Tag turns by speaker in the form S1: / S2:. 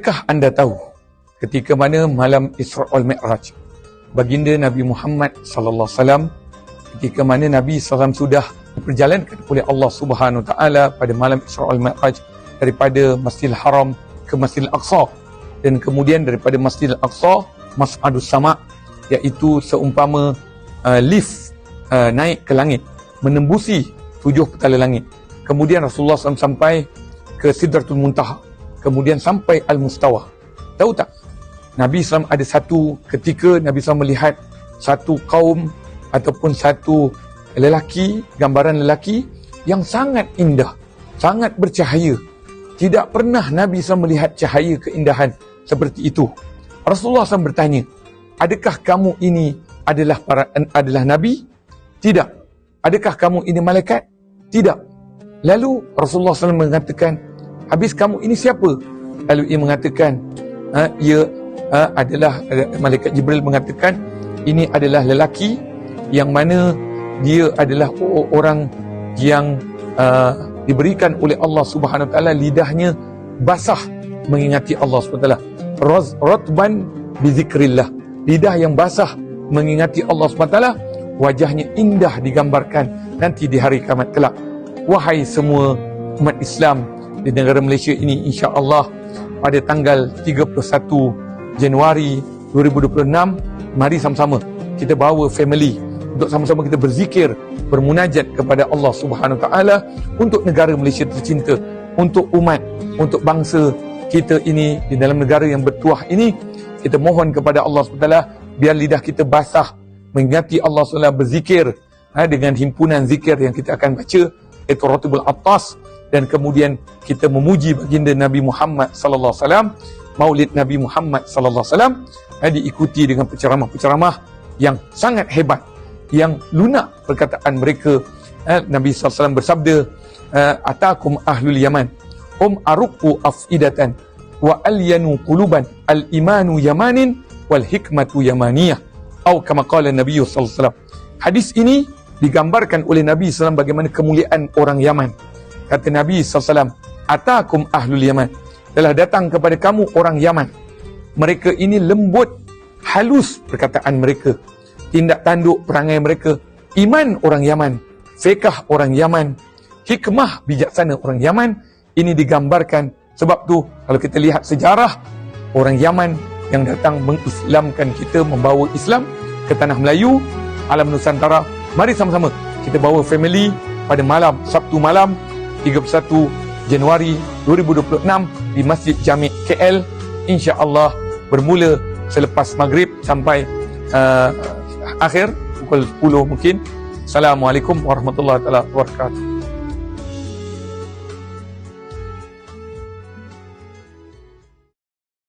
S1: Adakah anda tahu ketika mana malam Isra wal Mi'raj baginda Nabi Muhammad sallallahu alaihi wasallam, ketika mana Nabi SAW sudah diperjalankan oleh Allah Subhanahu taala pada malam Isra wal Mi'raj daripada Masjidil Haram ke Masjidil Aqsa, dan kemudian daripada Masjidil Aqsa Mas'adus Sama', iaitu seumpama lift naik ke langit menembusi 7 petala langit. Kemudian Rasulullah SAW sampai ke Sidratul Muntaha, kemudian sampai Al-Mustawa. Tahu tak, Nabi SAW ada satu ketika Nabi SAW melihat satu kaum ataupun satu lelaki, gambaran lelaki yang sangat indah, sangat bercahaya. Tidak pernah Nabi SAW melihat cahaya keindahan seperti itu. Rasulullah SAW bertanya, adakah kamu ini adalah Nabi? Tidak. Adakah kamu ini malaikat? Tidak. Lalu Rasulullah SAW mengatakan, habis kamu ini siapa? Lalu ia mengatakan, ia adalah malaikat Jibril mengatakan, ini adalah lelaki yang mana dia adalah orang yang diberikan oleh Allah Subhanahu Wa Taala lidahnya basah mengingati Allah Subhanahu Wa Taala. Ratban bizikrillah, lidah yang basah mengingati Allah Subhanahu Wa Taala, wajahnya indah digambarkan nanti di hari kiamat kelak. Wahai semua umat Islam di negara Malaysia ini, insya-Allah pada tanggal 31 Januari 2026, mari sama-sama kita bawa family untuk sama-sama kita berzikir, bermunajat kepada Allah Subhanahu Wa Taala untuk negara Malaysia tercinta, untuk umat, untuk bangsa kita ini di dalam negara yang bertuah ini. Kita mohon kepada Allah Subhanahu Wa Taala biar lidah kita basah mengingati Allah Subhanahu Wa Taala, berzikir dengan himpunan zikir yang kita akan baca, iaitu Ratibul Attas, dan kemudian kita memuji baginda Nabi Muhammad sallallahu alaihi wasallam, Maulid Nabi Muhammad sallallahu alaihi wasallam, diikuti dengan penceramah-penceramah yang sangat hebat, yang lunak perkataan mereka. Nabi sallallahu alaihi wasallam bersabda, atakum ahlul Yaman hum aruqu afidatan wa alyanu quluban, al-imanu yamanin wal hikmatu yamaniyah, atau kama qala Nabi sallallahu alaihi wasallam. Hadis ini digambarkan oleh Nabi SAW bagaimana kemuliaan orang Yaman. Kata Nabi SAW, atakum ahlul Yaman, telah datang kepada kamu orang Yaman. Mereka ini lembut, halus perkataan mereka, tindak tanduk perangai mereka, iman orang Yaman, fiqh orang Yaman, hikmah bijaksana orang Yaman. Ini digambarkan. Sebab tu kalau kita lihat sejarah, orang Yaman yang datang mengislamkan kita, membawa Islam ke tanah Melayu, alam Nusantara. Mari sama-sama kita bawa family pada malam Sabtu malam 31 Januari 2026 di Masjid Jami' KL, insya-Allah bermula selepas maghrib sampai akhir pukul 10 mungkin. Assalamualaikum warahmatullahi wabarakatuh.